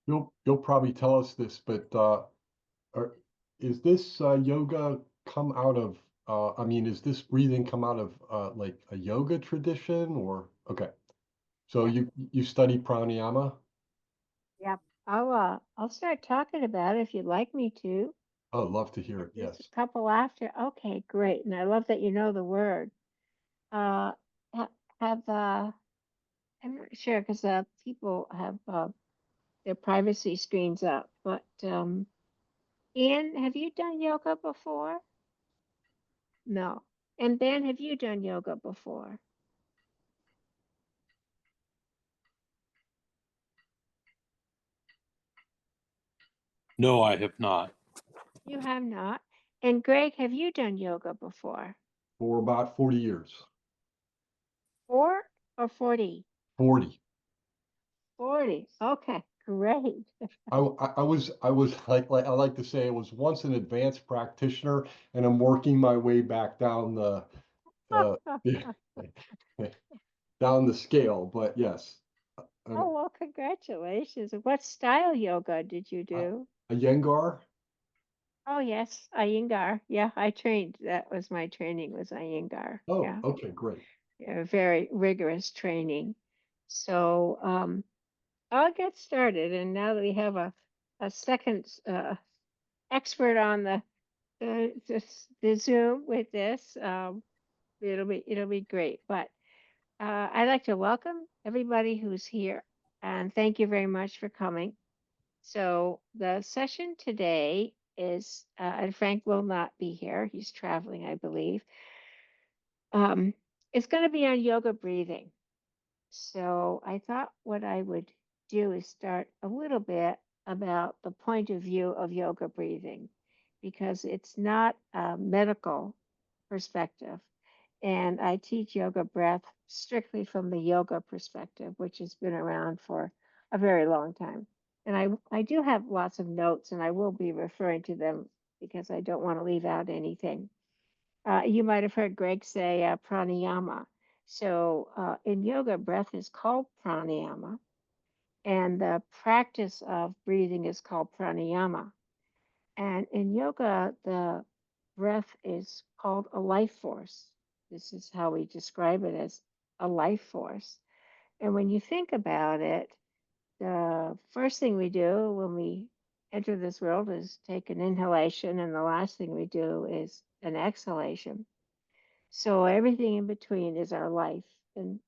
you'll probably tell us this, but are, is this yoga come out of I mean, is this breathing come out of like a yoga tradition or okay. So Yeah. you study pranayama? Yep. I'll start talking about it if you'd like me to. Oh, love to hear If it. there's a Yes. couple after, okay, great. And I love that you know the word. Uh, ha have I'm not sure because people have their privacy screens up. But Ian, have you done yoga before? No. And Ben, have you done yoga before? No, I have not. You have not. And Greg, have you done yoga before? For about 40 years. 4 or 40? 40. 40. Okay, great. I was like I like to say I was once an advanced practitioner and I'm working my way back down the uh down the scale, but yes. Oh, Um, well, congratulations. What style yoga did you a do? Iyengar? Oh, yes, Iyengar. Yeah, I trained. That was my training was Iyengar. Oh, Yeah, okay, great. yeah, very rigorous training. So, I'll get started. And now that we have a second expert on the Zoom with this, it'll be great. But I'd like to welcome everybody who's here, and thank you very much for coming. So the session today is, and Frank will not be here. He's traveling, I believe. Um, it's going to be on yoga breathing. So I thought what I would do is start a little bit about the point of view of yoga breathing, because it's not a medical perspective. And I teach yoga breath strictly from the yoga perspective, which has been around for a very long time. And I do have lots of notes, and I will be referring to them because I don't want to leave out anything. You might have heard Greg say pranayama. So in yoga, breath is called pranayama, and the practice of breathing is called pranayama. And in yoga, the breath is called a life force. This is how we describe it, as a life force. And when you think about it, the first thing we do when we enter this world is take an inhalation, and the last thing we do is an exhalation. So everything in between is our life. And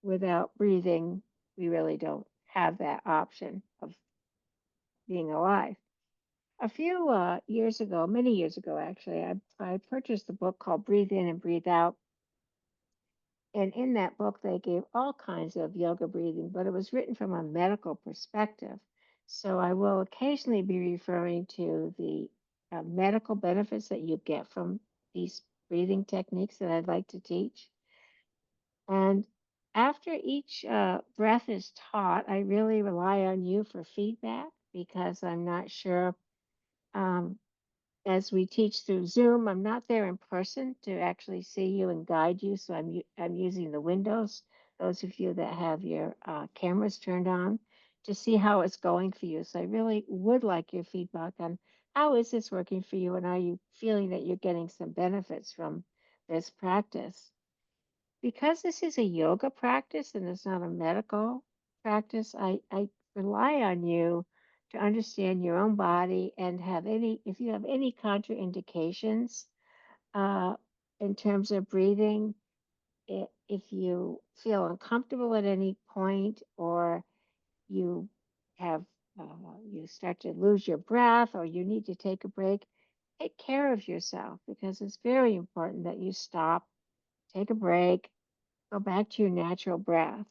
without breathing, we really don't have that option of being alive. A few years ago, many years ago actually, I purchased a book called Breathe In and Breathe Out. And in that book, they gave all kinds of yoga breathing, but it was written from a medical perspective. So I will occasionally be referring to the medical benefits that you get from these breathing techniques that I'd like to teach. And after each breath is taught, I really rely on you for feedback because I'm not sure. Um, as we teach through Zoom, I'm not there in person to actually see you and guide you. So I'm using the windows, those of you that have your cameras turned on, to see how it's going for you. So I really would like your feedback on how is this working for you, and are you feeling that you're getting some benefits from this practice? Because this is a yoga practice and it's not a medical practice, I rely on you to understand your own body and have any, if you have any contraindications uh, in terms of breathing, if you feel uncomfortable at any point, or you have, you start to lose your breath, or you need to take a break, take care of yourself, because it's very important that you stop, take a break, go back to your natural breath.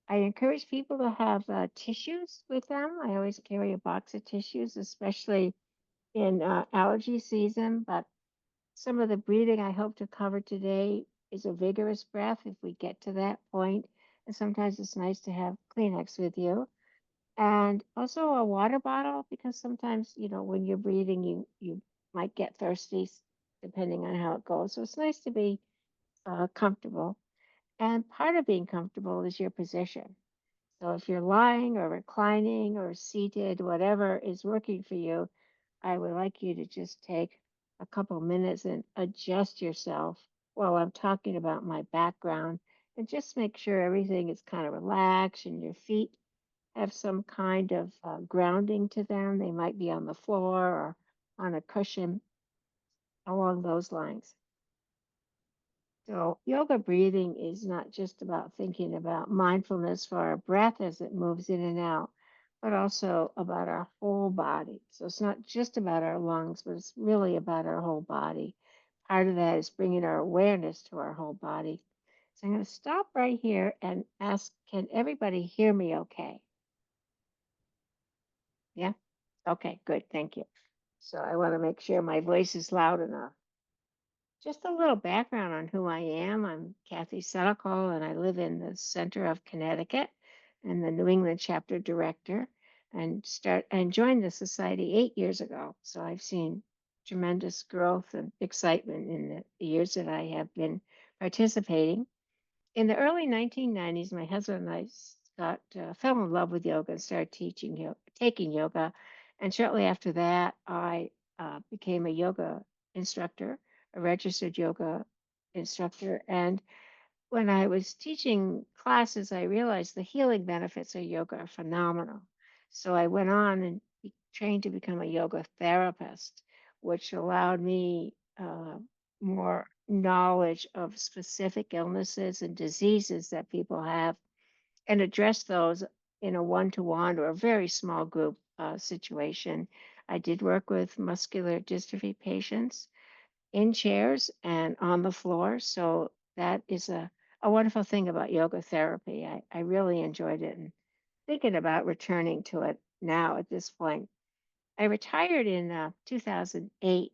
I encourage people to have tissues with them. I always carry a box of tissues, especially in allergy season. But some of the breathing I hope to cover today is a vigorous breath if we get to that point. And sometimes it's nice to have Kleenex with you. And also a water bottle, because sometimes, when you're breathing, you might get thirsty depending on how it goes. So it's nice to be comfortable. And part of being comfortable is your position. So if you're lying or reclining or seated, whatever is working for you, I would like you to just take a couple minutes and adjust yourself while I'm talking about my background and just make sure everything is kind of relaxed and your feet have some kind of grounding to them. They might be on the floor or on a cushion along those lines. So, yoga breathing is not just about thinking about mindfulness for our breath as it moves in and out, but also about our whole body. So, it's not just about our lungs, but it's really about our whole body. Part of that is bringing our awareness to our whole body. So, I'm going to stop right here and ask, can everybody hear me okay? Yeah? Okay, good. Thank you. So, I want to make sure my voice is loud enough. Just a little background on who I am. I'm Kathy Senecal, and I live in the center of Connecticut and the New England chapter director and joined the society 8 years ago. So I've seen tremendous growth and excitement in the years that I have been participating. In the early 1990s, my husband and I fell in love with yoga and started taking yoga. And shortly after that, I became a yoga instructor, a registered yoga instructor. And when I was teaching classes, I realized the healing benefits of yoga are phenomenal. So I went on and trained to become a yoga therapist, which allowed me more knowledge of specific illnesses and diseases that people have and address those in a one-to-one or a very small group situation. I did work with muscular dystrophy patients in chairs and on the floor. So that is a wonderful thing about yoga therapy. I really enjoyed it and thinking about returning to it now at this point. I retired in 2008,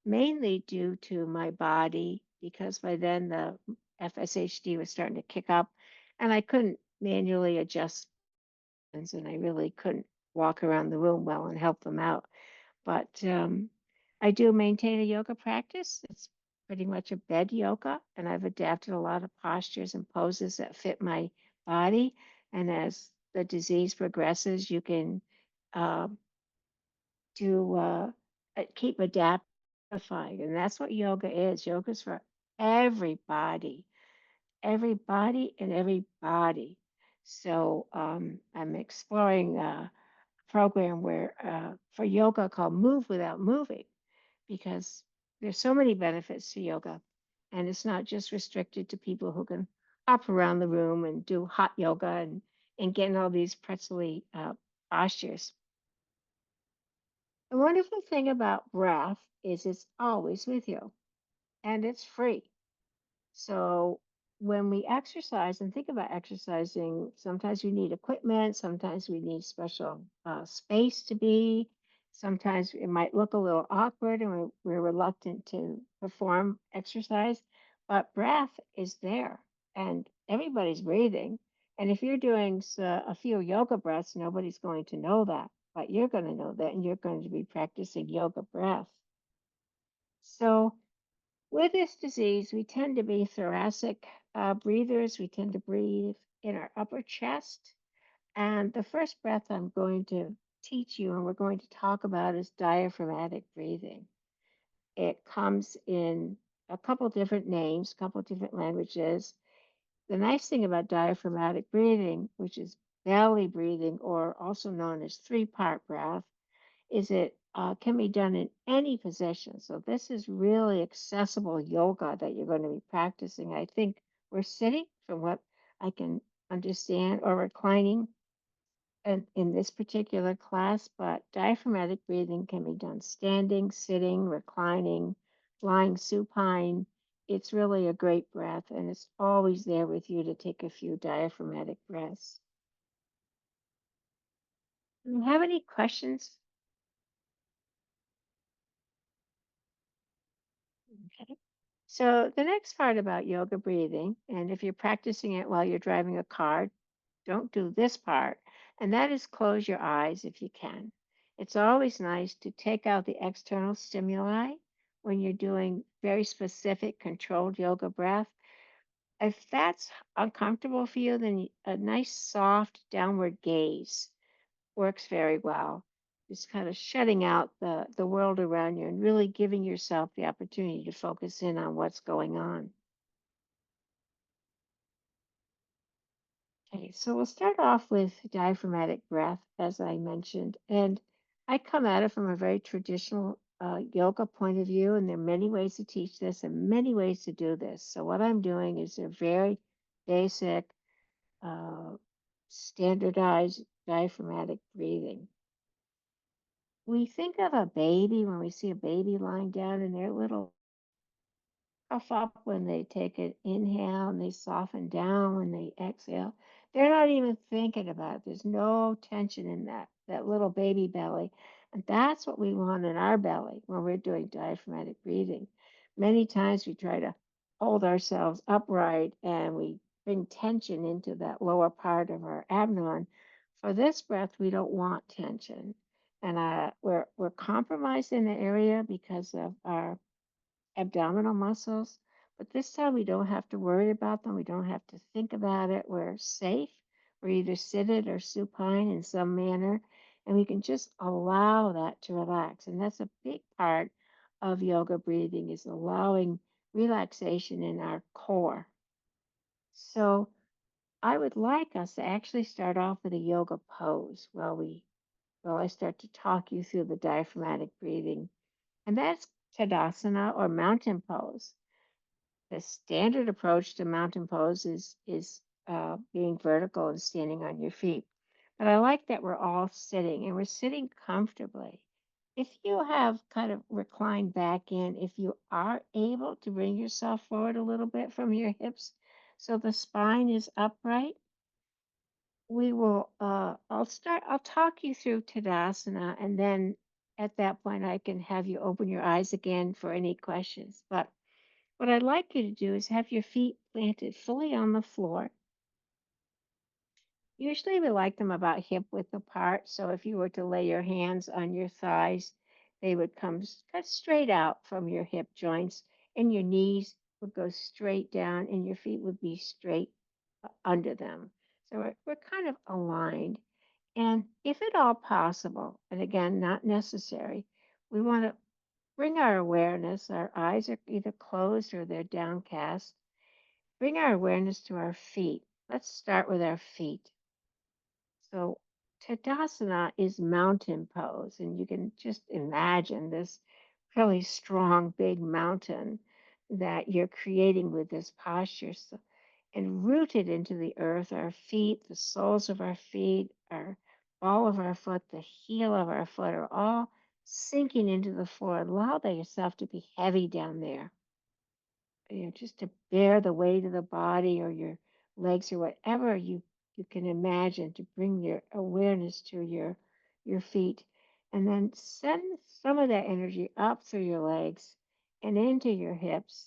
mainly due to my body, because by then the FSHD was starting to kick up and I couldn't manually adjust and I really couldn't walk around the room well and help them out. But I do maintain a yoga practice. It's pretty much a bed yoga, and I've adapted a lot of postures and poses that fit my body. And as the disease progresses, you can uh, keep adapting, and that's what yoga is. Yoga is for everybody, everybody, and everybody. So I'm exploring a program where for yoga called Move Without Moving because there's so many benefits to yoga, and it's not just restricted to people who can hop around the room and do hot yoga and get in all these pretzely postures. The wonderful thing about breath is it's always with you and it's free. So when we exercise and think about exercising, sometimes we need equipment, sometimes we need special space to be, sometimes it might look a little awkward and we're reluctant to perform exercise, but breath is there and everybody's breathing. And if you're doing a few yoga breaths, nobody's going to know that, but you're going to know that and you're going to be practicing yoga breath. So with this disease, we tend to be thoracic breathers. We tend to breathe in our upper chest. And the first breath I'm going to teach you and we're going to talk about is diaphragmatic breathing. It comes in a couple different names, a couple different languages. The nice thing about diaphragmatic breathing, which is belly breathing, or also known as three-part breath, is it can be done in any position. So this is really accessible yoga that you're going to be practicing. I think we're sitting from what I can understand or reclining in this particular class, but diaphragmatic breathing can be done standing, sitting, reclining, lying supine. It's really a great breath and it's always there with you to take a few diaphragmatic breaths. Do you have any questions? Okay. So the next part about yoga breathing, and if you're practicing it while you're driving a car, don't do this part, and that is close your eyes if you can. It's always nice to take out the external stimuli when you're doing very specific controlled yoga breath. If that's uncomfortable for you, then a nice soft downward gaze works very well. Just kind of shutting out the world around you and really giving yourself the opportunity to focus in on what's going on. Okay, so we'll start off with diaphragmatic breath, as I mentioned. And I come at it from a very traditional yoga point of view, and there are many ways to teach this and many ways to do this. So, what I'm doing is a very basic, uh, standardized diaphragmatic breathing. We think of a baby when we see a baby lying down in their little puff up when they take an inhale and they soften down when they exhale. They're not even thinking about it. There's no tension in that little baby belly. And that's what we want in our belly when we're doing diaphragmatic breathing. Many times we try to hold ourselves upright and we bring tension into that lower part of our abdomen. For this breath, we don't want tension. And we're compromised in the area because of our abdominal muscles. But this time we don't have to worry about them. We don't have to think about it. We're safe. We're either seated or supine in some manner. And we can just allow that to relax. And that's a big part of yoga breathing is allowing relaxation in our core. So I would like us to actually start off with a yoga pose while I start to talk you through the diaphragmatic breathing. And that's Tadasana or mountain pose. The standard approach to mountain pose is being vertical and standing on your feet. But I like that we're all sitting and we're sitting comfortably. If you have kind of reclined back in, if you are able to bring yourself forward a little bit from your hips so the spine is upright, we will I'll talk you through Tadasana, and then at that point I can have you open your eyes again for any questions. But what I'd like you to do is have your feet planted fully on the floor. Usually we like them about hip width apart. So if you were to lay your hands on your thighs, they would cut straight out from your hip joints, and your knees would go straight down, and your feet would be straight under them. So we're kind of aligned. And if at all possible, and again, not necessary, we want to bring our awareness. Our eyes are either closed or they're downcast. Bring our awareness to our feet. Let's start with our feet. So, Tadasana is mountain pose, and you can just imagine this really strong, big mountain that you're creating with this posture. So, and rooted into the earth, our feet, the soles of our feet, our ball of our foot, the heel of our foot are all sinking into the floor. Allow yourself to be heavy down there, just to bear the weight of the body or your legs or whatever you can imagine to bring your awareness to your feet, and then send some of that energy up through your legs and into your hips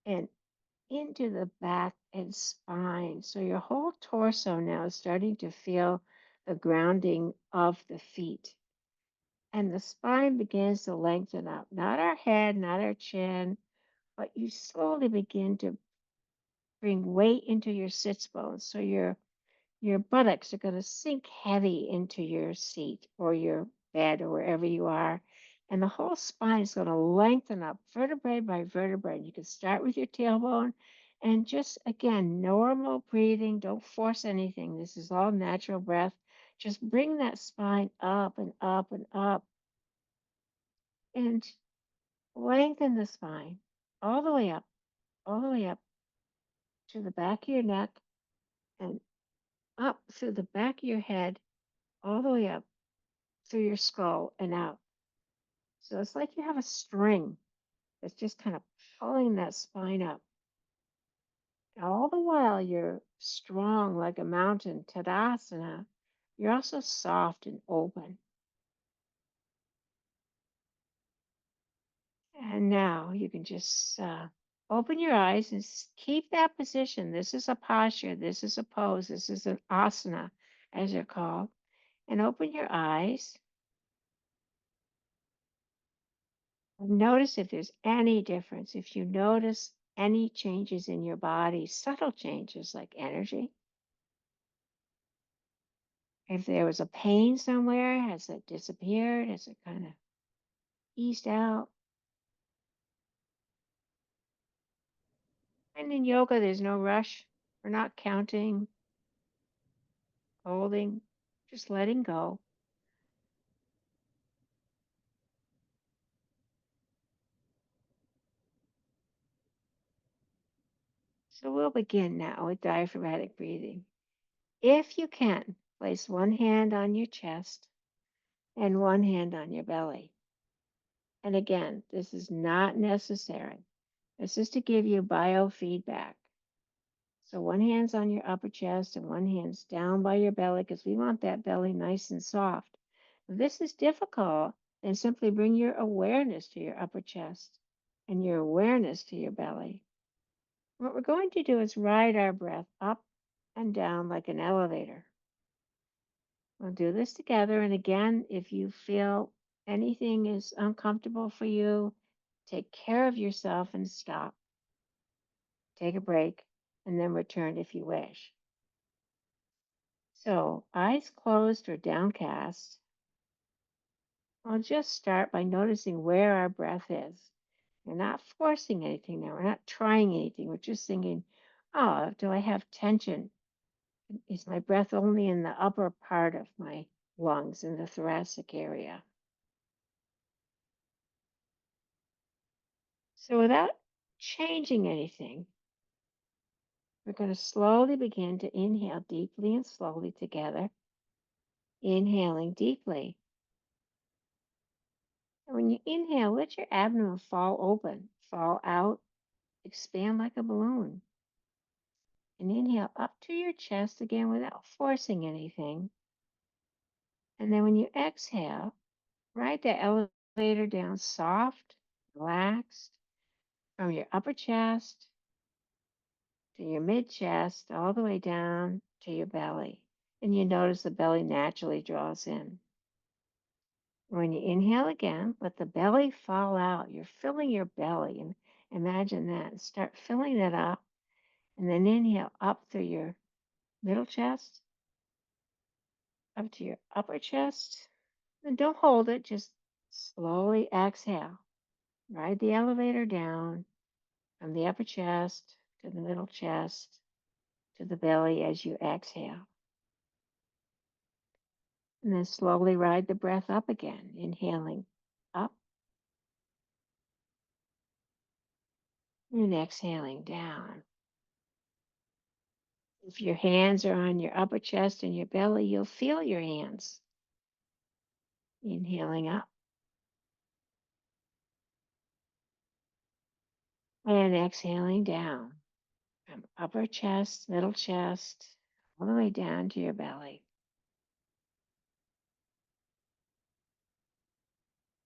and into the back and spine. So your whole torso now is starting to feel the grounding of the feet. And the spine begins to lengthen up, not our head, not our chin, but you slowly begin to bring weight into your sits bones. So your buttocks are going to sink heavy into your seat or your bed or wherever you are. And the whole spine is going to lengthen up vertebrae by vertebrae. You can start with your tailbone and just again, normal breathing. Don't force anything. This is all natural breath. Just bring that spine up and up and up and lengthen the spine all the way up to the back of your neck and up through the back of your head, all the way up through your skull and out. So it's like you have a string that's just kind of pulling that spine up. And all the while you're strong like a mountain, Tadasana, you're also soft and open. And now you can just open your eyes and keep that position. This is a posture, this is a pose, this is an asana, as they're called. And open your eyes. Notice if there's any difference. If you notice any changes in your body, subtle changes like energy. If there was a pain somewhere, has it disappeared? Has it kind of eased out? And in yoga, there's no rush. We're not counting, holding, just letting go. So we'll begin now with diaphragmatic breathing. If you can, place one hand on your chest and one hand on your belly. And again, this is not necessary. This is to give you biofeedback. So one hand's on your upper chest and one hand's down by your belly because we want that belly nice and soft. If this is difficult, then simply bring your awareness to your upper chest and your awareness to your belly. What we're going to do is ride our breath up and down like an elevator. We'll do this together. And again, if you feel anything is uncomfortable for you, take care of yourself and stop. Take a break and then return if you wish. So, eyes closed or downcast. I'll just start by noticing where our breath is. We're not forcing anything now. We're not trying anything. We're just thinking, oh, do I have tension? Is my breath only in the upper part of my lungs, in the thoracic area? So without changing anything, we're going to slowly begin to inhale deeply and slowly together. Inhaling deeply. And when you inhale, let your abdomen fall open, fall out, expand like a balloon. And inhale up to your chest again without forcing anything. And then when you exhale, ride the elevator down soft, relaxed, from your upper chest to your mid chest, all the way down to your belly. And you notice the belly naturally draws in. When you inhale again, let the belly fall out. You're filling your belly, and imagine that. And start filling that up. And then inhale up through your middle chest, up to your upper chest. And don't hold it, just slowly exhale. Ride the elevator down from the upper chest to the middle chest to the belly as you exhale. And then slowly ride the breath up again, inhaling up and exhaling down. If your hands are on your upper chest and your belly, you'll feel your hands. Inhaling up and exhaling down from upper chest, middle chest, all the way down to your belly.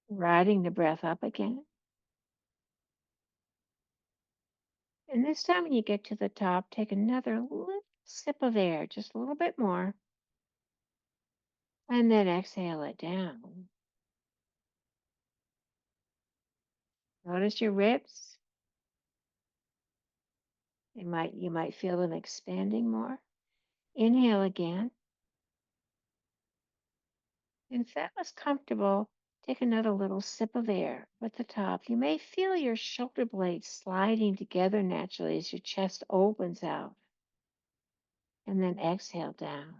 Riding the breath up again. And this time when you get to the top, take another little sip of air, just a little bit more. And then exhale it down. Notice your ribs. You might feel them expanding more. Inhale again. And if that was comfortable, take another little sip of air at the top. You may feel your shoulder blades sliding together naturally as your chest opens out. And then exhale down.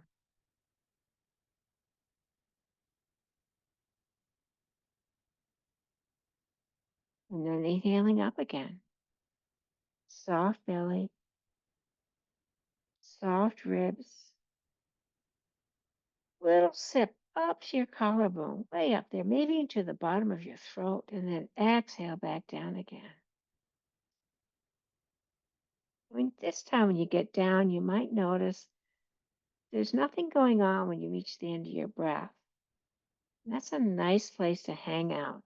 And then inhaling up again. Soft belly, soft ribs. Little sip up to your collarbone, way up there, maybe into the bottom of your throat, and then exhale back down again. This time when you get down, you might notice there's nothing going on when you reach the end of your breath. And that's a nice place to hang out.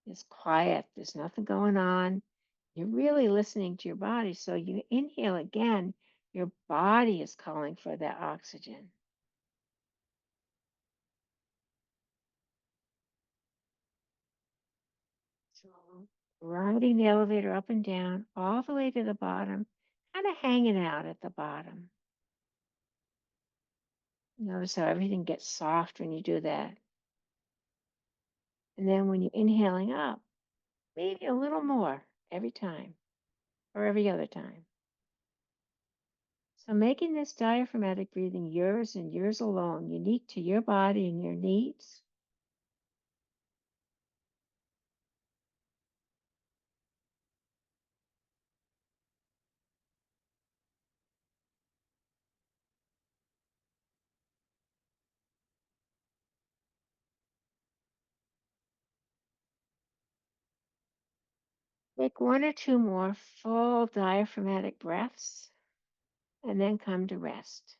It's quiet, there's nothing going on. You're really listening to your body. So you inhale again, your body is calling for that oxygen. So riding the elevator up and down, all the way to the bottom, kind of hanging out at the bottom. Notice how everything gets soft when you do that. And then when you're inhaling up, maybe a little more every time or every other time. So making this diaphragmatic breathing yours and yours alone, unique to your body and your needs. Take 1 or 2 more full diaphragmatic breaths and then come to rest.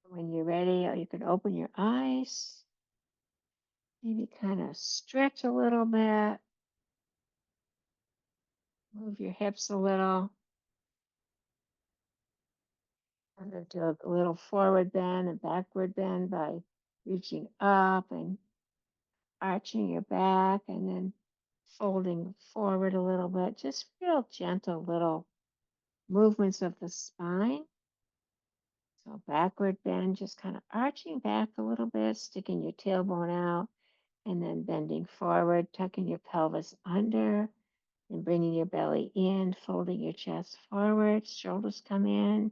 When you're ready, you can open your eyes, maybe kind of stretch a little bit, move your hips a little, and then do a little forward bend and backward bend by reaching up and arching your back and then folding forward a little bit. Just real gentle little movements of the spine. So backward bend, just kind of arching back a little bit, sticking your tailbone out, and then bending forward, tucking your pelvis under, and bringing your belly in, folding your chest forward, shoulders come in.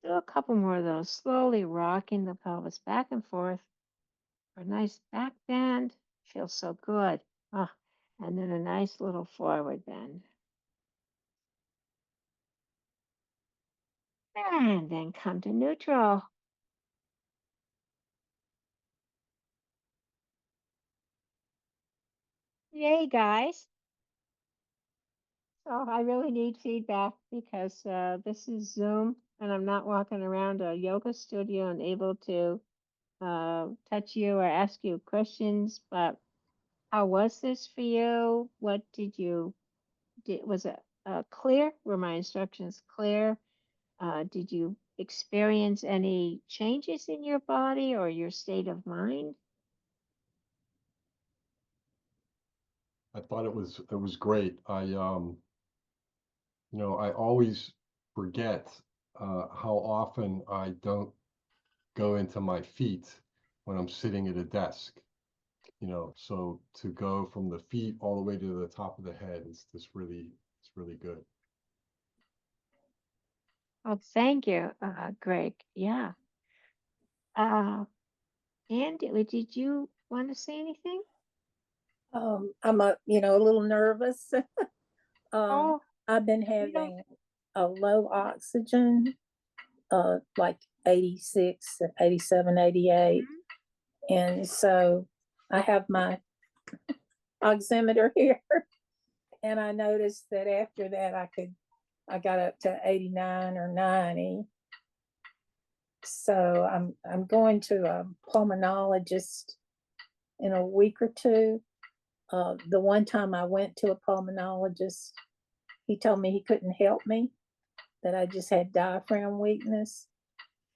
Do a couple more of those, slowly rocking the pelvis back and forth for a nice back bend. Feels so good. Ah, and then a nice little forward bend. And then come to neutral. Yay, guys. So I really need feedback because this is Zoom and I'm not walking around a yoga studio and able to touch you or ask you questions. But how was this for you? What was it clear? Were my instructions clear? Did you experience any changes in your body or your state of mind? I thought it was great. I always forget how often I don't go into my feet when I'm sitting at a desk. So to go from the feet all the way to the top of the head is just it's really good. Oh, thank you, Greg. Yeah. Andy, did you want to say anything? I'm a little nervous. Oh, I've been you don't. having a low oxygen, like 86, 87, 88. Mhm. And so I have my oximeter here. And I noticed that after that, I got up to 89 or 90. So I'm going to a pulmonologist in a week or two. The one time I went to a pulmonologist, he told me he couldn't help me, that I just had diaphragm weakness.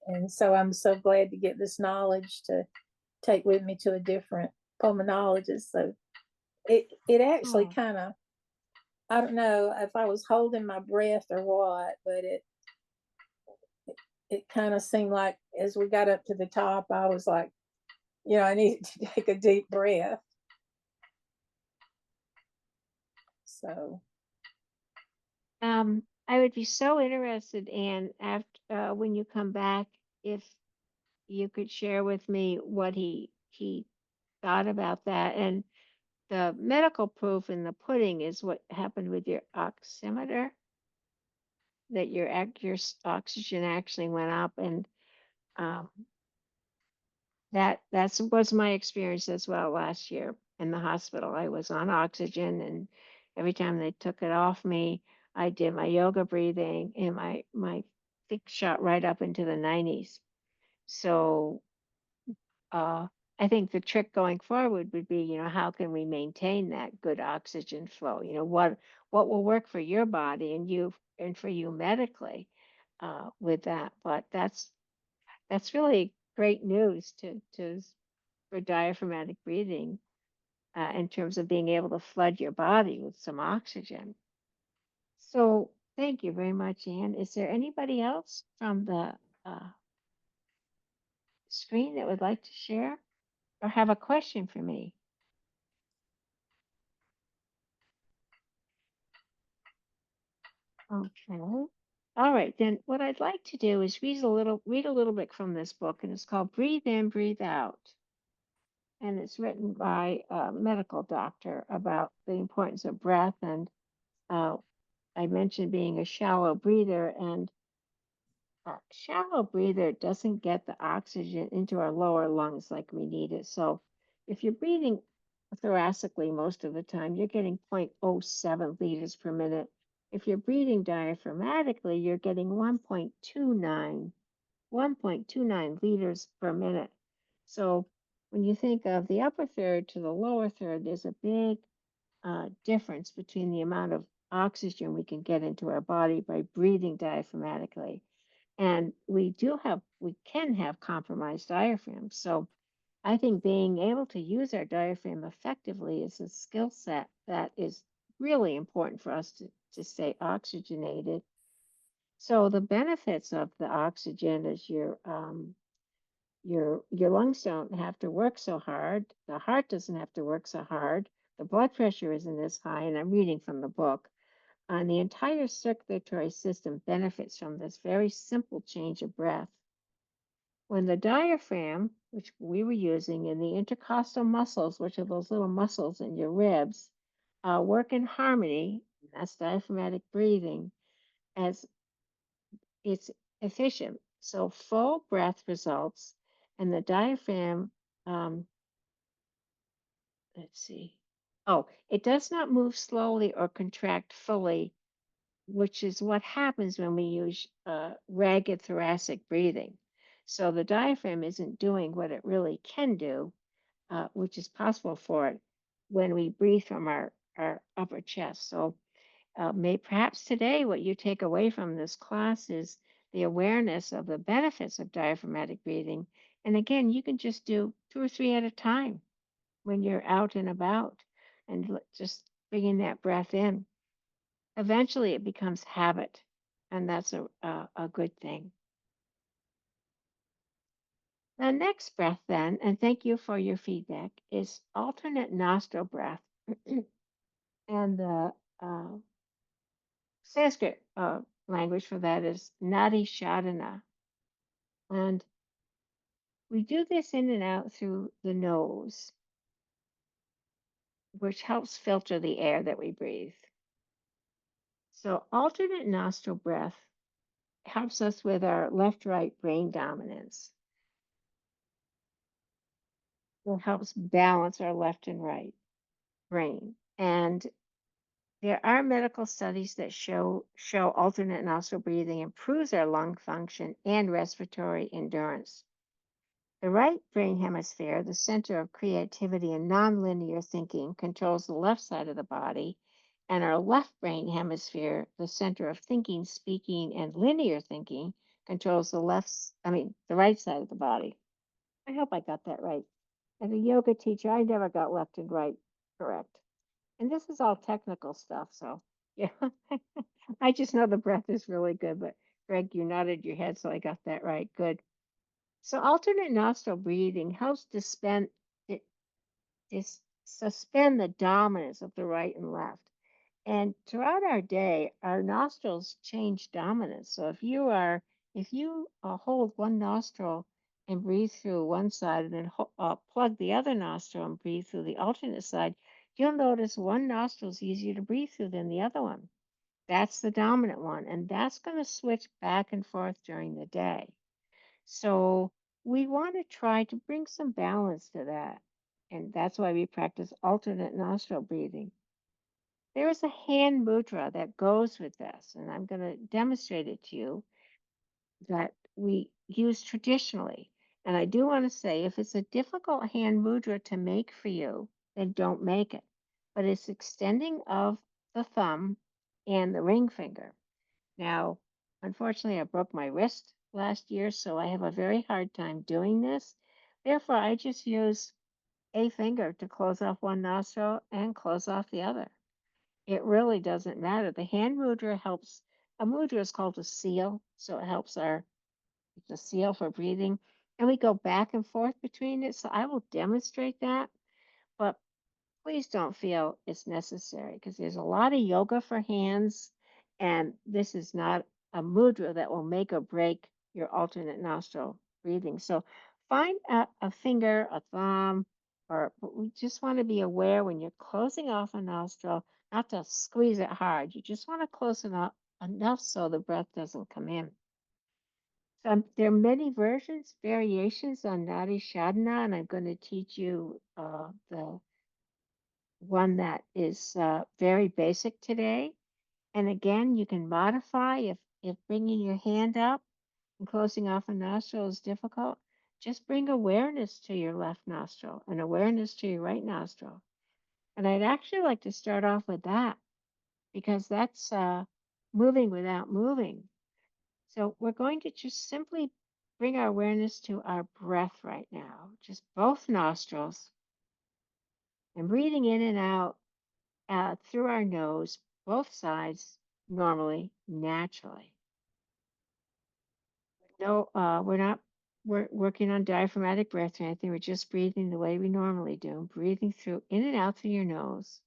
And so I'm so glad to get this knowledge to take with me to a different pulmonologist. So it actually Oh, kind of, I don't know if I was holding my breath or what, but it kind of seemed like as we got up to the top, I was like, I needed to take a deep breath. So I would be so interested, Anne, after when you come back, if you could share with me what he thought about that. And the medical proof in the pudding is what happened with your oximeter, that your oxygen actually went up, and um, that's was my experience as well last year in the hospital. I was on oxygen, and every time they took it off me, I did my yoga breathing, and my thing shot right up into the 90s. So I think the trick going forward would be, how can we maintain that good oxygen flow? What will work for your body and for you medically with that. But that's really great news for diaphragmatic breathing in terms of being able to flood your body with some oxygen. So thank you very much, Anne. Is there anybody else from the uh, screen that would like to share or have a question for me? Okay. All right, then what I'd like to do is read a little bit from this book, and it's called Breathe In, Breathe Out. And it's written by a medical doctor about the importance of breath. And uh, I mentioned being a shallow breather, and a shallow breather doesn't get the oxygen into our lower lungs like we need it. So if you're breathing thoracically most of the time, you're getting 0.07 liters per minute. If you're breathing diaphragmatically, you're getting 1.29 liters per minute. So when you think of the upper third to the lower third, there's a big difference between the amount of oxygen we can get into our body by breathing diaphragmatically. And we can have compromised diaphragms. So I think being able to use our diaphragm effectively is a skill set that is really important for us to stay oxygenated. So the benefits of the oxygen is your lungs don't have to work so hard. The heart doesn't have to work so hard. The blood pressure isn't as high, and I'm reading from the book. And the entire circulatory system benefits from this very simple change of breath. When the diaphragm, which we were using, and the intercostal muscles, which are those little muscles in your ribs, work in harmony, that's diaphragmatic breathing, as it's efficient. So full breath results, and the diaphragm, um, let's see. Oh, it does not move slowly or contract fully, which is what happens when we use ragged thoracic breathing. So the diaphragm isn't doing what it really can do, which is possible for it when we breathe from our upper chest. So perhaps today what you take away from this class is the awareness of the benefits of diaphragmatic breathing. And again, you can just do 2 or 3 at a time when you're out and about and just bringing that breath in. Eventually it becomes habit, and that's a good thing. The next breath then, and thank you for your feedback, is alternate nostril breath. And the Sanskrit language for that is nadi shodhana. And we do this in and out through the nose, which helps filter the air that we breathe. So alternate nostril breath helps us with our left-right brain dominance. It helps balance our left and right brain. And there are medical studies that show alternate nostril breathing improves our lung function and respiratory endurance. The right brain hemisphere, the center of creativity and nonlinear thinking, controls the left side of the body, and our left brain hemisphere, the center of thinking, speaking, and linear thinking, controls the right side of the body. I hope I got that right. As a yoga teacher, I never got left and right correct. And this is all technical stuff, so yeah. I just know the breath is really good, but Greg, you nodded your head, so I got that right. Good. So alternate nostril breathing helps suspend the dominance of the right and left. And throughout our day, our nostrils change dominance. So if you hold one nostril and breathe through one side, and then plug the other nostril and breathe through the alternate side, you'll notice one nostril is easier to breathe through than the other one. That's the dominant one, and that's going to switch back and forth during the day. So we want to try to bring some balance to that. And that's why we practice alternate nostril breathing. There is a hand mudra that goes with this, and I'm going to demonstrate it to you, that we use traditionally. And I do want to say, if it's a difficult hand mudra to make for you, then don't make it. But it's extending of the thumb and the ring finger. Now, unfortunately, I broke my wrist last year, so I have a very hard time doing this. Therefore, I just use a finger to close off one nostril and close off the other. It really doesn't matter. The hand mudra helps. A mudra is called a seal, so it helps it's a seal for breathing. And we go back and forth between it. So I will demonstrate that, but please don't feel it's necessary, because there's a lot of yoga for hands, and this is not a mudra that will make or break your alternate nostril breathing. So find a finger, a thumb, but we just want to be aware when you're closing off a nostril, not to squeeze it hard. You just want to close it up enough so the breath doesn't come in. So there are many versions, variations on Nadi Shodhana, and I'm going to teach you the one that is very basic today. And again, you can modify if bringing your hand up and closing off a nostril is difficult. Just bring awareness to your left nostril and awareness to your right nostril. And I'd actually like to start off with that, because that's moving without moving. So we're going to just simply bring our awareness to our breath right now, just both nostrils, and breathing in and out through our nose, both sides, normally, naturally. No, we're working on diaphragmatic breath or anything. We're just breathing the way we normally do, breathing through in and out through your nose.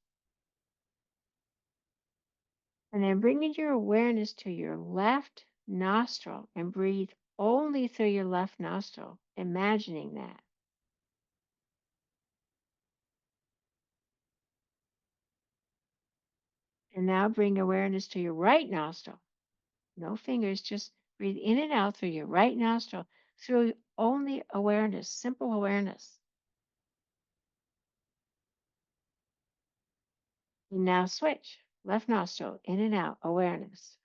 And then bringing your awareness to your left nostril and breathe only through your left nostril, imagining that. And now bring awareness to your right nostril. No fingers, just breathe in and out through your right nostril, through only awareness, simple awareness. And now switch, left nostril, in and out, awareness.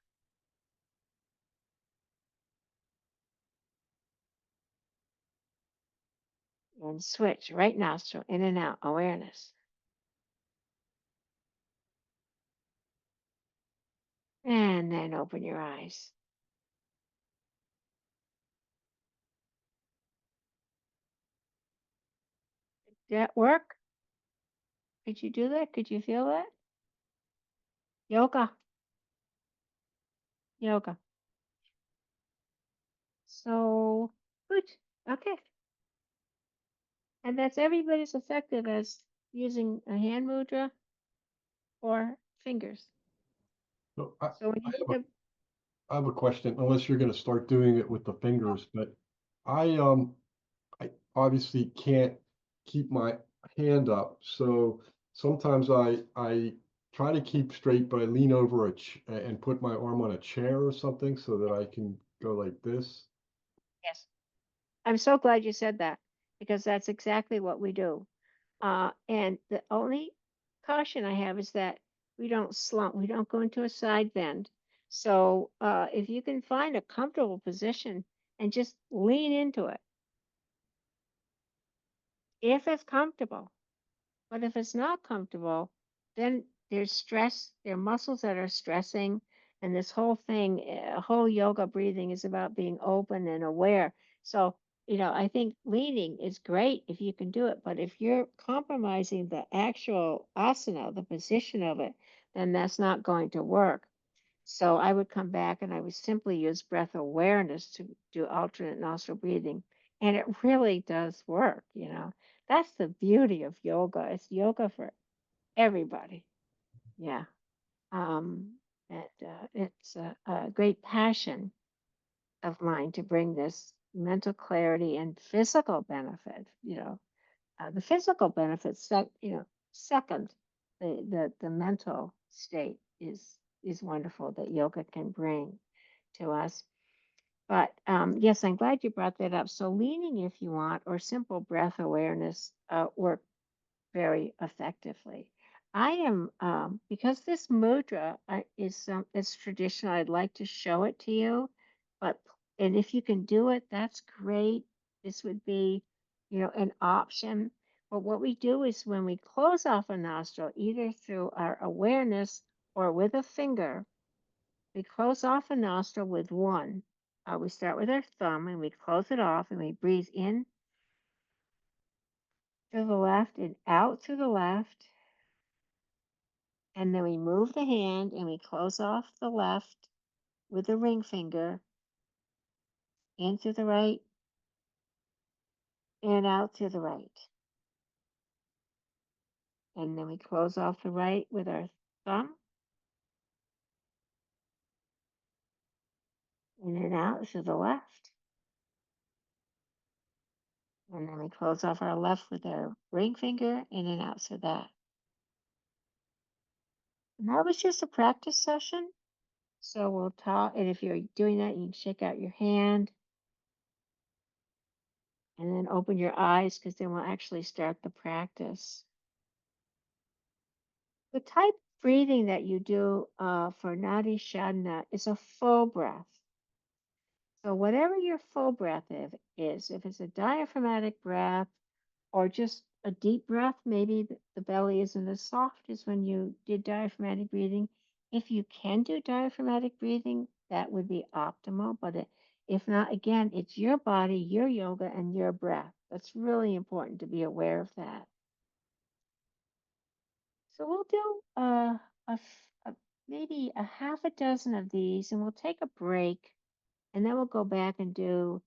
And switch, right nostril, in and out, awareness. And then open your eyes. Did that work? Could you do that? Could you feel that? Yoga. Yoga. So, good. Okay. And that's everybody's as effective as using a hand mudra or fingers. So So when you think of, I have a question, unless you're going to start doing it with the fingers, but I obviously can't keep my hand up, so sometimes I try to keep straight, but I lean over and put my arm on a chair or something so that I can go like this. yes, I'm so glad you said that, because that's exactly what we do. And the only caution I have is that we don't slump, we don't go into a side bend. So if you can find a comfortable position and just lean into it, if it's comfortable. But if it's not comfortable, then there's stress, there are muscles that are stressing, and this whole thing, whole yoga breathing is about being open and aware. So, I think leaning is great if you can do it, but if you're compromising the actual asana, the position of it, then that's not going to work. So I would come back and I would simply use breath awareness to do alternate nostril breathing. And it really does work. That's the beauty of yoga. It's yoga for everybody. Yeah. And it's a great passion of mine to bring this mental clarity and physical benefit. The physical benefits, second, the mental state is wonderful that yoga can bring to us. But yes, I'm glad you brought that up. So leaning, if you want, or simple breath awareness work very effectively. I am because this mudra is traditional. I'd like to show it to you, but and if you can do it, that's great. This would be, an option. But what we do is when we close off a nostril, either through our awareness or with a finger, we close off a nostril with one. We start with our thumb and we close it off and we breathe in to the left and out to the left. And then we move the hand and we close off the left with the ring finger into the right and out to the right. And then we close off the right with our thumb and then out to the left. And then we close off our left with our ring finger and then out to that. And that was just a practice session. So we'll talk. And if you're doing that, you can shake out your hand and then open your eyes because then we'll actually start the practice. The type of breathing that you do for Nadi Shodhana is a full breath. So whatever your full breath is, if it's a diaphragmatic breath or just a deep breath, maybe the belly isn't as soft as when you did diaphragmatic breathing. If you can do diaphragmatic breathing, that would be optimal. But if not, again, it's your body, your yoga, and your breath. That's really important to be aware of that. So we'll do maybe a half a dozen of these, and we'll take a break, and then we'll go back and do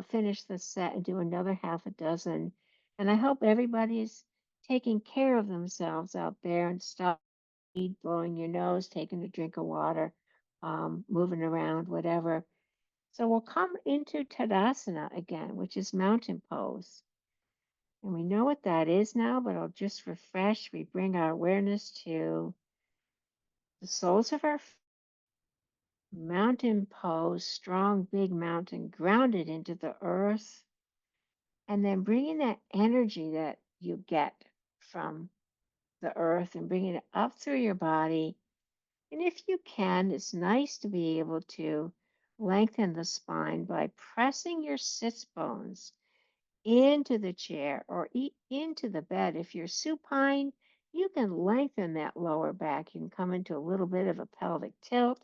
finish the set and do another half a dozen. And I hope everybody's taking care of themselves out there and stop blowing your nose, taking a drink of water, moving around, whatever. So we'll come into Tadasana again, which is mountain pose. And we know what that is now, but I'll just refresh. We bring our awareness to the soles of our mountain pose, strong, big mountain, grounded into the earth. And then bringing that energy that you get from the earth and bringing it up through your body. And if you can, it's nice to be able to lengthen the spine by pressing your sits bones into the chair or into the bed. If you're supine, you can lengthen that lower back. You can come into a little bit of a pelvic tilt.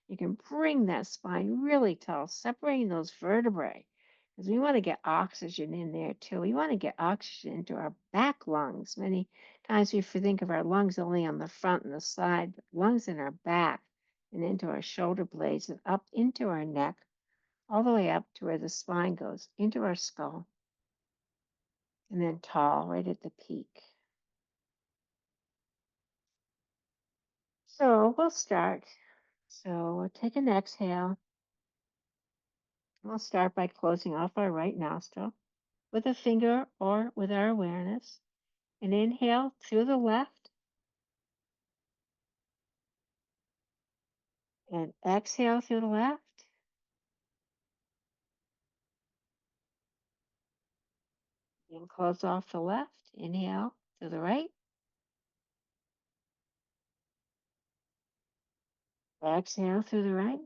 You can bring that spine really tall, separating those vertebrae. Because we want to get oxygen in there too. We want to get oxygen into our back lungs. Many times we think of our lungs only on the front and the side, but lungs in our back and into our shoulder blades and up into our neck, all the way up to where the spine goes, into our skull and then tall right at the peak. So we'll start. So we'll take an exhale. We'll start by closing off our right nostril with a finger or with our awareness. And inhale through the left and exhale through the left. And close off the left. Inhale to the right. Exhale through the right.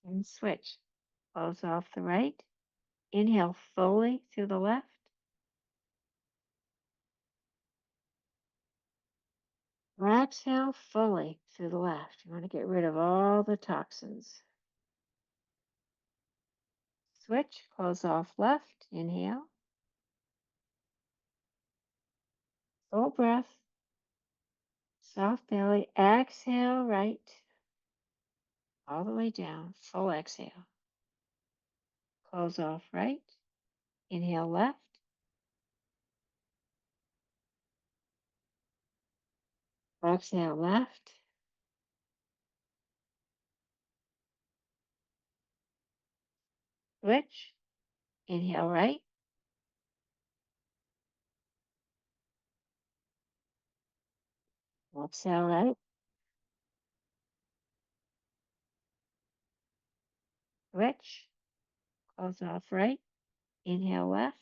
And switch. Close off the right. Inhale fully through the left. Exhale fully through the left. You want to get rid of all the toxins. Switch, close off left, inhale. Full breath. Soft belly, exhale right. All the way down, full exhale. Close off right, inhale left. Exhale left. Switch, inhale right. Exhale right. Switch, close off right, inhale left.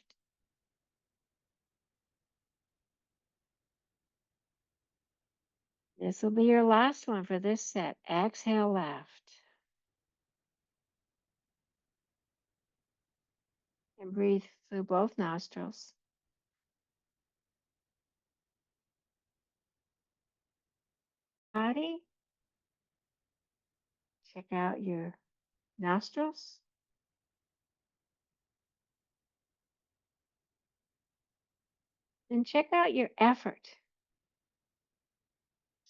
This will be your last one for this set. Exhale left. And breathe through both nostrils. Body. Check out your nostrils. And check out your effort.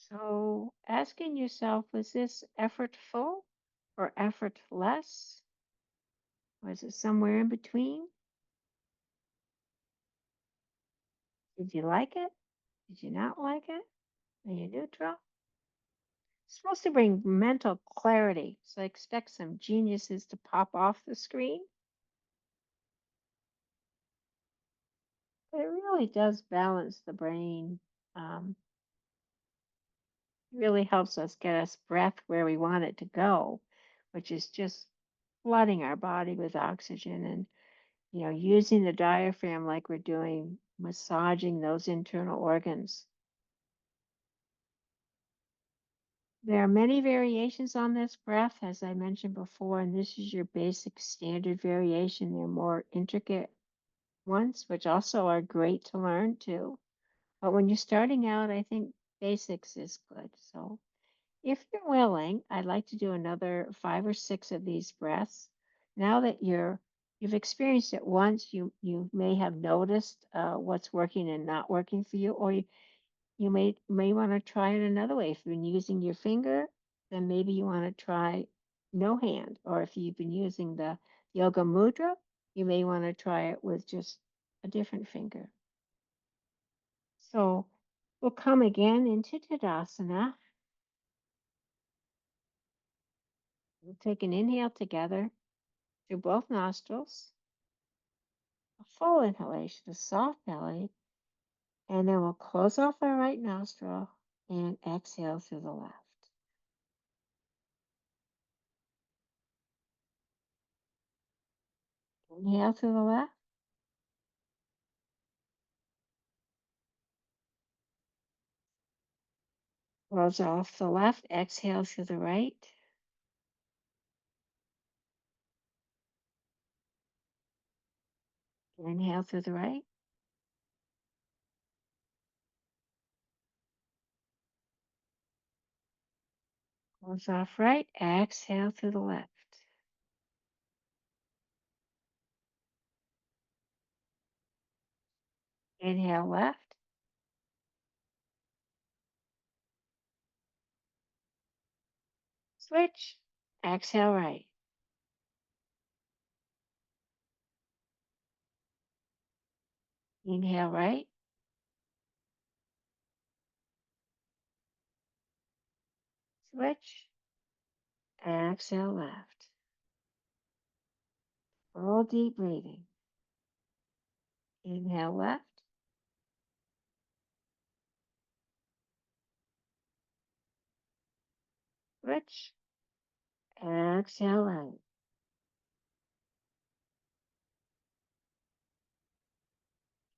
So asking yourself, was this effortful or effortless? Was it somewhere in between? Did you like it? Did you not like it? Are you neutral? It's supposed to bring mental clarity. So I expect some geniuses to pop off the screen. But it really does balance the brain. Really helps us get us breath where we want it to go, which is just flooding our body with oxygen and using the diaphragm like we're doing, massaging those internal organs. There are many variations on this breath, as I mentioned before, and this is your basic standard variation. There are more intricate ones, which also are great to learn too. But when you're starting out, I think basics is good. So if you're willing, I'd like to do another 5 or 6 of these breaths. Now that you've experienced it once, you may have noticed what's working and not working for you, or you may want to try it another way. If you've been using your finger, then maybe you want to try no hand. Or if you've been using the yoga mudra, you may want to try it with just a different finger. So we'll come again into Tadasana. We'll take an inhale together through both nostrils, a full inhalation, a soft belly, and then we'll close off our right nostril and exhale through the left. Inhale through the left. Close off the left, exhale through the right. Inhale through the right. Close off right, exhale through the left. Inhale left. Switch, exhale right. Inhale right. Switch, exhale left. Full deep breathing. Inhale left. Switch, exhale out.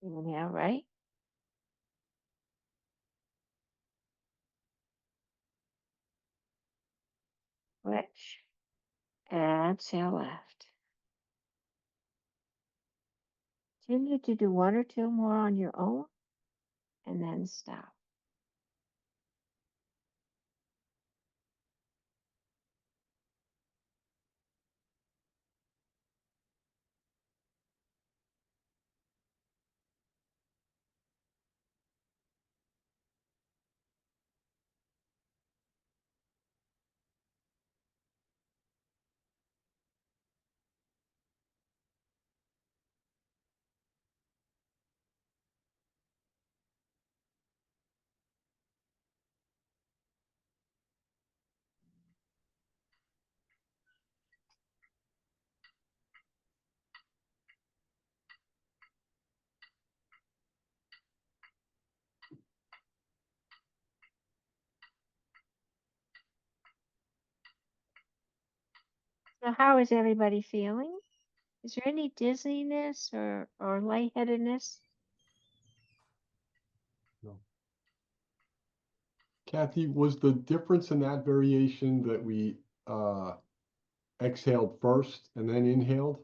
Inhale right. Switch, exhale left. Continue to do 1 or 2 more on your own and then stop. So how is everybody feeling? Is there any dizziness or lightheadedness? Kathy, was the difference in that variation that we exhaled first and then inhaled?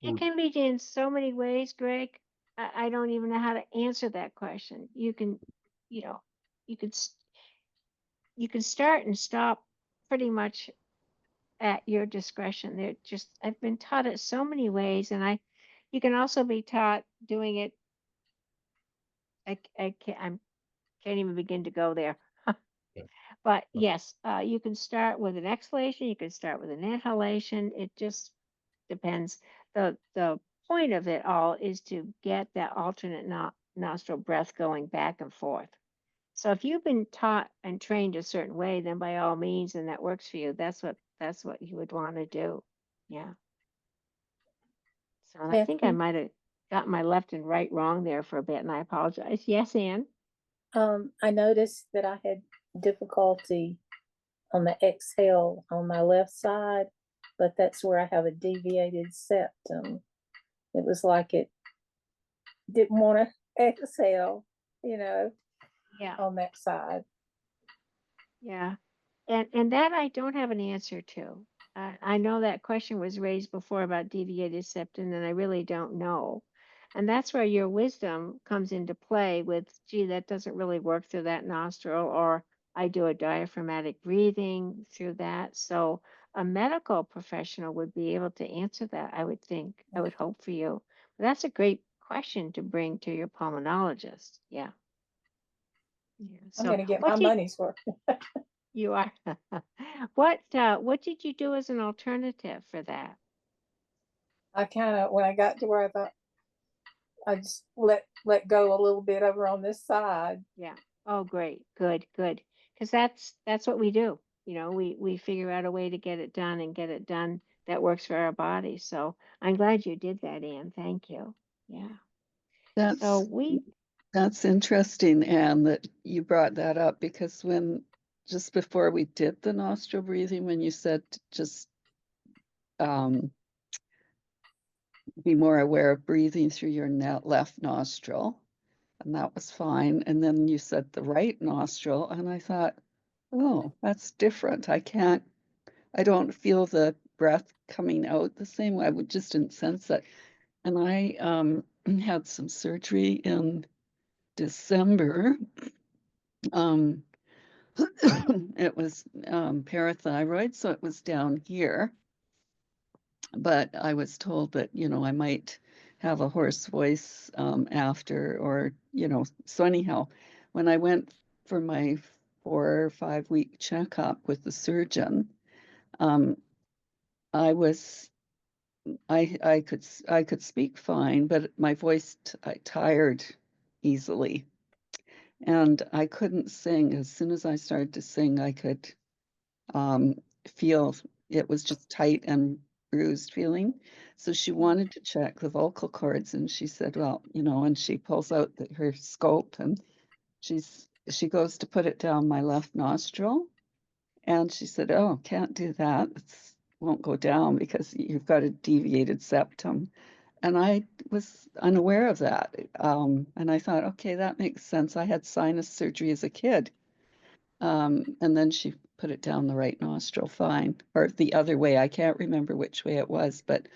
It Or- can be done so many ways, Greg. I don't even know how to answer that question. You can, you know, you could you can start and stop pretty much at your discretion. They're just I've been taught it so many ways, and you can also be taught doing it. I can't even begin to go there. Yeah. But yes, you can start with an exhalation. You can start with an inhalation. It just depends. The point of it all is to get that alternate nostril breath going back and forth. So if you've been taught and trained a certain way, then by all means, and that works for you, that's what you would want to do. Yeah. So and I think I Kathy, might have got my left and right wrong there for a bit, and I apologize. Yes, Anne. I noticed that I had difficulty on the exhale on my left side, but that's where I have a deviated septum. It was like it didn't want to exhale, you know, Yeah. on that side. Yeah. And that I don't have an answer to. I know that question was raised before about deviated septum, and I really don't know. And that's where your wisdom comes into play with, gee, that doesn't really work through that nostril, or I do a diaphragmatic breathing through that. So a medical professional would be able to answer that, I would think. I would hope for you. But that's a great question to bring to your pulmonologist. Yeah. Yeah. I'm So going to get what my did money's worth. you are. What did you do as an alternative for that? I kind of, when I got to where I thought I just let go a little bit over on this side. Yeah. Oh, great. Good, good. Because that's what we do. You know, we figure out a way to get it done and get it done that works for our body. So I'm glad you did that, Anne. Thank you. Yeah. So That's interesting, Anne, that you brought that up because just before we did the nostril breathing, when you said to just um, be more aware of breathing through your left nostril, and that was fine. And then you said the right nostril, and I thought, oh, that's different. I don't feel the breath coming out the same way. I just didn't sense it. And I had some surgery in December. Um, it was parathyroid, so it was down here. But I was told that, I might have a hoarse voice after, or, so anyhow, when I went for my 4 or 5 week checkup with the surgeon, um, I was I could speak fine, but my voice I tired easily, and I couldn't sing. As soon as I started to sing, I could um, feel it was just tight and bruised feeling. So she wanted to check the vocal cords, and she said, "Well, and she pulls out her scope, and she goes to put it down my left nostril, and she said, "Oh, can't do that. It won't go down because you've got a deviated septum." And I was unaware of that. And I thought, okay, that makes sense. I had sinus surgery as a kid. And then she put it down the right nostril fine, or the other way. I can't remember which way it was, but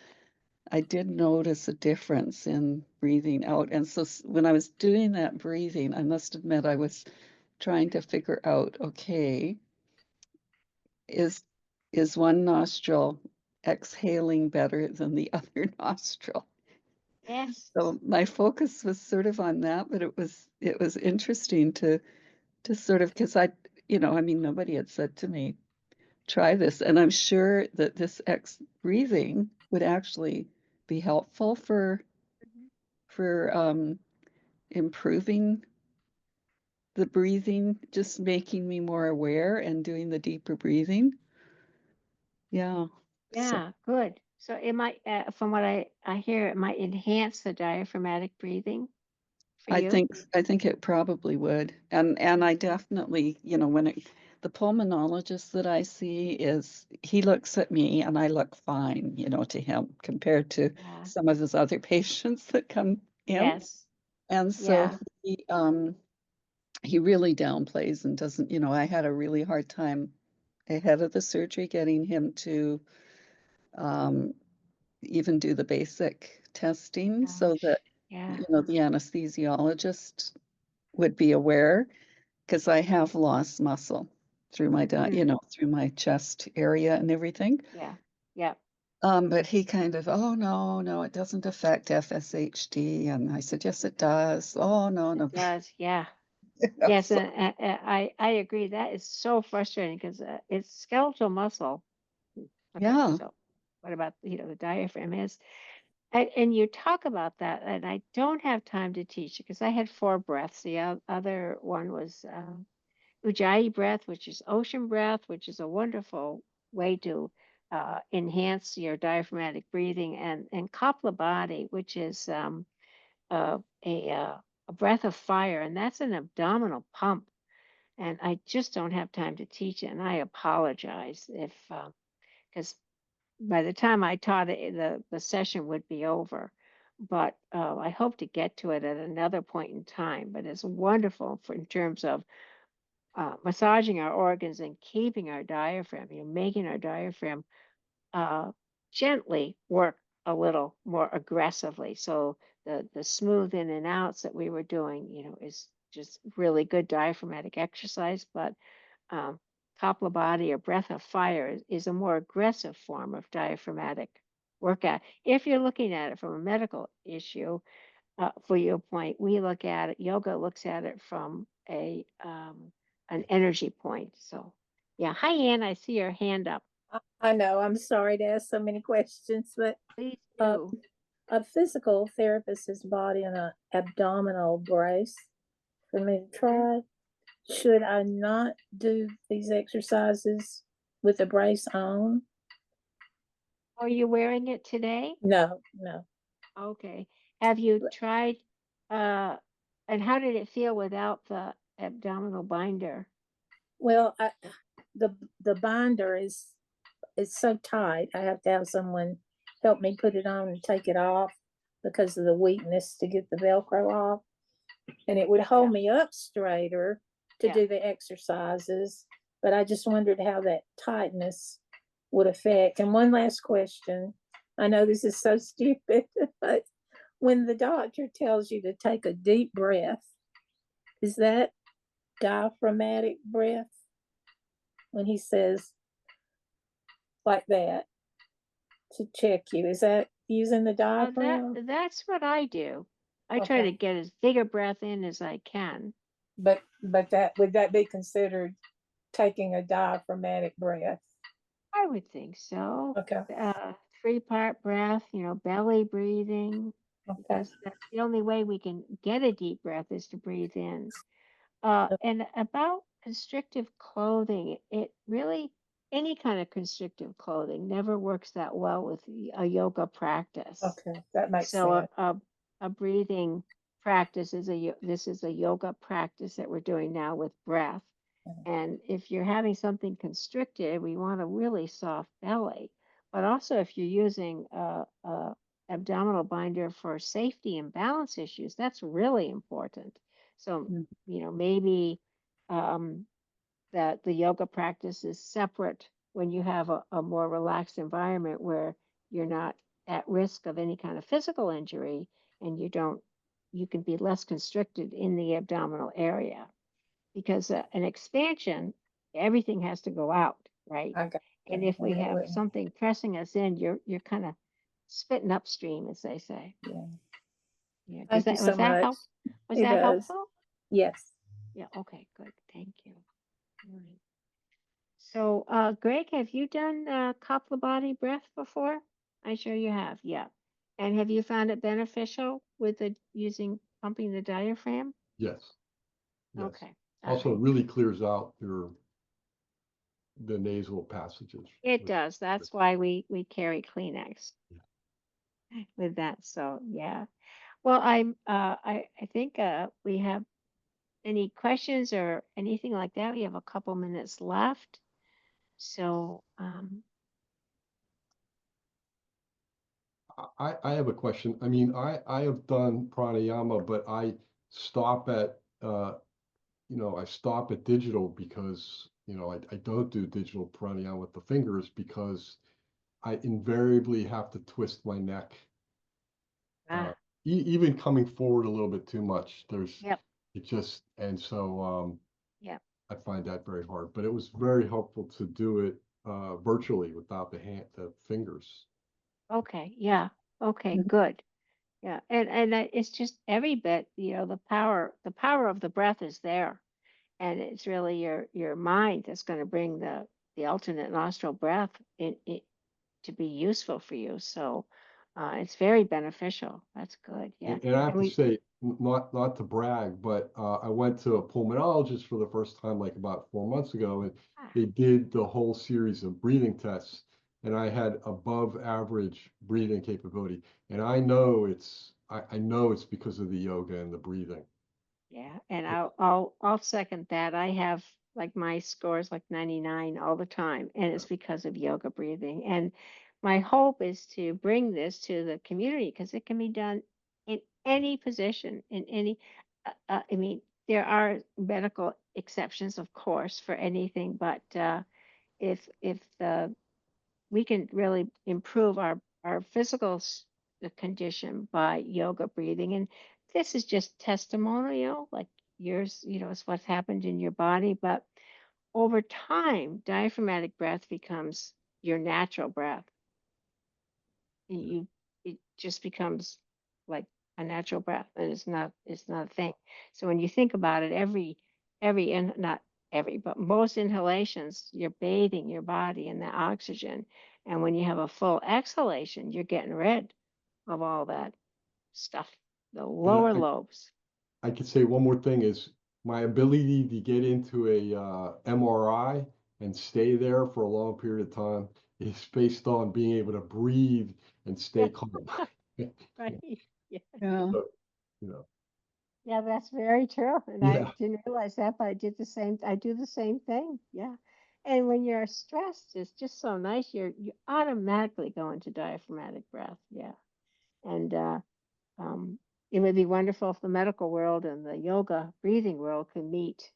I did notice a difference in breathing out. And so when I was doing that breathing, I must admit I was trying to figure out, okay, is one nostril exhaling better than the other nostril? yes. So my focus was sort of on that, but it was interesting to sort of, because I mean, nobody had said to me, try this, and I'm sure that this breathing would actually be helpful for Mhm. improving the breathing, just making me more aware and doing the deeper breathing. Yeah. So Yeah, good. So it might, from what I hear, it might enhance the diaphragmatic breathing for I you. think I think it probably would. And I definitely, the pulmonologist that I see he looks at me and I look fine, to him compared to Yeah. some of his other patients that come in. Yes. And so Yeah. he he really downplays and doesn't, I had a really hard time ahead of the surgery getting him to um, even do the basic testing so Gosh, that, yeah. the anesthesiologist would be aware, because I have lost muscle through my, through my chest area and everything. Yeah, yeah, But he kind of, oh, no, no, it doesn't affect FSHD. And I said, yes, it does. Oh, no, it no. does. Yeah. Yes, So, and I agree. That is so frustrating because it's skeletal muscle. Okay, yeah, so what about the diaphragm is, and you talk about that, and I don't have time to teach it because I had 4 breaths. The other one was Ujjayi breath, which is ocean breath, which is a wonderful way to enhance your diaphragmatic breathing, and Kapalabhati, which is uh, a uh, a breath of fire, and that's an abdominal pump. And I just don't have time to teach it, and I apologize if because by the time I taught it, the session would be over. But I hope to get to it at another point in time. But it's wonderful in terms of massaging our organs and keeping our diaphragm, making our diaphragm uh, gently work a little more aggressively. So the smooth in and outs that we were doing, is just really good diaphragmatic exercise. But um, Kapalabhati or breath of fire is a more aggressive form of diaphragmatic workout. If you're looking at it from a medical issue, for your point, we look at it, yoga looks at it from an energy point. So yeah. Hi, Ann, I see your hand up. I know, I'm sorry to ask so many questions, but Please uh, do. a physical therapist has bought in an abdominal brace for me to try. Should I not do these exercises with the brace on? Are you wearing it today? No, no. Okay. Have you tried, uh, and how did it feel without the abdominal binder? Well, the binder is so tight. I have to have someone help me put it on and take it off because of the weakness to get the Velcro off. And it would hold Yeah. me up straighter to Yeah. do the exercises. But I just wondered how that tightness would affect. And one last question. I know this is so stupid, but when the doctor tells you to take a deep breath, is that diaphragmatic breath? When he says like that to check you, is that using the diaphragm? That's what I do. I try to Okay. get as big a breath in as I can. But that would that be considered taking a diaphragmatic breath? I would think so. Okay. 3-part breath, belly breathing, Okay. because that's the only way we can get a deep breath is to breathe in. And about constrictive clothing, it really, any kind of constrictive clothing never works that well with a yoga practice. Okay, that makes So sense. a breathing practice this is a yoga practice that we're doing now with breath. And if you're having something constricted, we want a really soft belly. But also, if you're using a abdominal binder for safety and balance issues, that's really important. So, Mm. Maybe that the yoga practice is separate when you have a more relaxed environment where you're not at risk of any kind of physical injury, and you can be less constricted in the abdominal area, because an expansion, everything has to go out, right? I got And you. if we And it have wouldn't. something pressing us in, you're kind of spitting upstream, as they say. Yeah. Yeah. Thank you so much. Was It that does. helpful? Yes. Yeah. Okay. Good. Thank you. All right. So, Greg, have you done Kapalabhati breath before? I'm sure you have. Yeah. And have you found it beneficial with using pumping the diaphragm? Yes. Yes. Okay. All Also, right. really clears out the nasal passages. It does. That's why we carry Kleenex with that. So yeah. Well, I think we have any questions or anything like that. We have a couple minutes left. So I have a question. I mean, I have done pranayama, but I stop at I stop at digital because, I don't do digital pranayama with the fingers because I invariably have to twist my neck. Ah, Even coming forward a little bit too much, yep, and so, yep. I find that very hard, but it was very helpful to do it, virtually without the fingers. Okay, yeah. Okay, Mhm. good. Yeah, and it's just every bit, the power of the breath is there, and it's really your mind that's going to bring the alternate nostril breath in to be useful for you. So, it's very beneficial. That's good. Yeah, And I have and to we. say, not to brag, but I went to a pulmonologist for the first time like about 4 months ago, and Ah, they did the whole series of breathing tests, and I had above average breathing capability. And I know it's because of the yoga and the breathing. yeah, and I'll second that. I have like my score is like 99 all the time, and it's because of yoga breathing. And my hope is to bring this to the community because it can be done in any position, in any. I mean, there are medical exceptions, of course, for anything, but if the we can really improve our physical condition by yoga breathing. And this is just testimonial, like yours, it's what's happened in your body. But over time, diaphragmatic breath becomes your natural breath. It just becomes like a natural breath, and it's not a thing. So when you think about it, not every, but most inhalations, you're bathing your body in the oxygen, and when you have a full exhalation, you're getting rid of all that stuff, the And lower lobes. I could say one more thing is my ability to get into a MRI and stay there for a long period of time is based on being able to breathe and stay calm. Right. Yeah. Yeah. So, you know, Yeah, that's very true. And I yeah, didn't realize that, but I do the same thing. Yeah. And when you're stressed, it's just so nice. You automatically go into diaphragmatic breath. Yeah. And um, it would be wonderful if the medical world and the yoga breathing world could meet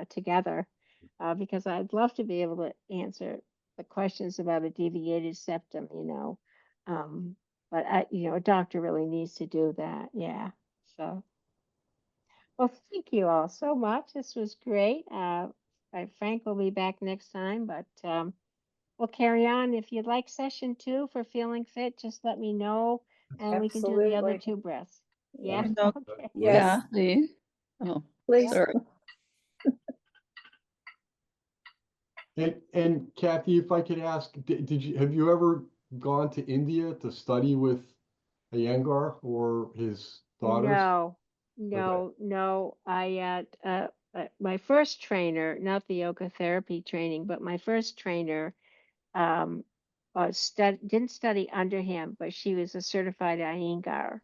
together, because I'd love to be able to answer the questions about a deviated septum. Um, but a doctor really needs to do that. Yeah. So. Well, thank you all so much. This was great. Frank will be back next time, but we'll carry on. If you'd like session 2 for feeling fit, just let me know and we can do the other Absolutely. 2 breaths. Yeah. Yeah. You know, Okay. Yes, Kathy. Oh, please. sorry. and Kathy, if I could ask, have you ever gone to India to study with Iyengar or his daughters? No, Okay. no, no. My first trainer, not the yoga therapy training, but my first trainer um, didn't study under him, but she was a certified Iyengar.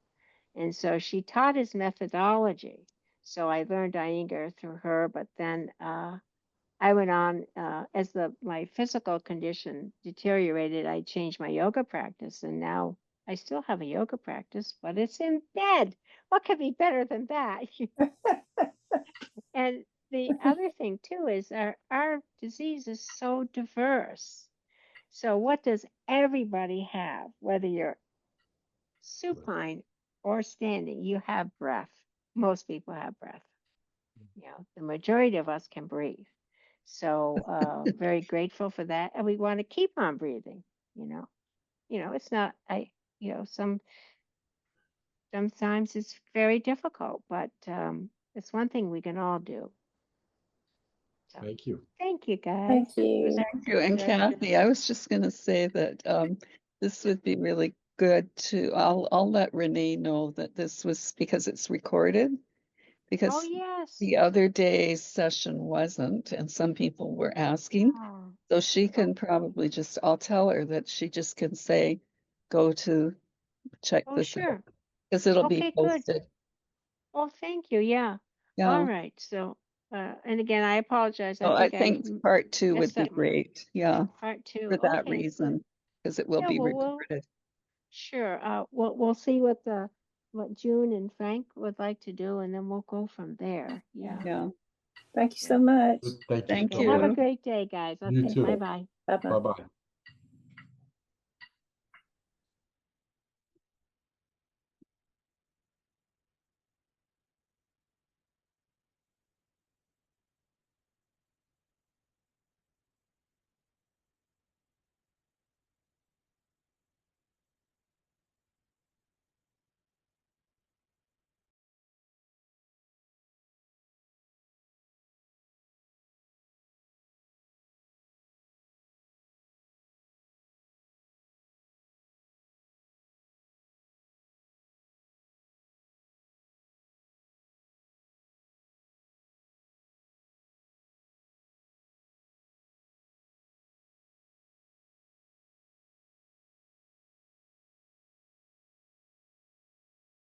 And so she taught his methodology. So I learned Iyengar through her, but then I went on as my physical condition deteriorated. I changed my yoga practice, and now I still have a yoga practice, but it's in bed. What could be better than that? And the other thing too is our disease is so diverse. So what does everybody have? Whether you're supine or standing, you have breath. Most people have breath. The majority of us can breathe. So very grateful for that. And we want to keep on breathing, you know. It's not sometimes it's very difficult, but it's one thing we can all do. So Thank you. thank you guys. Thank you. Thank you. And Very good. Kathy, I was just going to say that this would be really good to, I'll let Renee know that this was because it's recorded, Oh because yes. the other day's session wasn't, and some people were asking. Oh, So she can okay. probably just, I'll tell her that she just can say, go to check Oh this out, sure. because it'll be Okay, good. posted. Well, thank you. Yeah. All Yeah. right. So and again, I apologize. I So I think I think part 2 would messed be up great. Yeah, part 2. for that Okay, good. reason, because it will Yeah, be well, we'll recorded. sure. We'll see what June and Frank would like to do, and then we'll go from there. Yeah. Yeah. Thank you so much. Thank you Thank so you. Have a much. great day, guys. You Okay, too. bye-bye. Bye-bye. Bye-bye.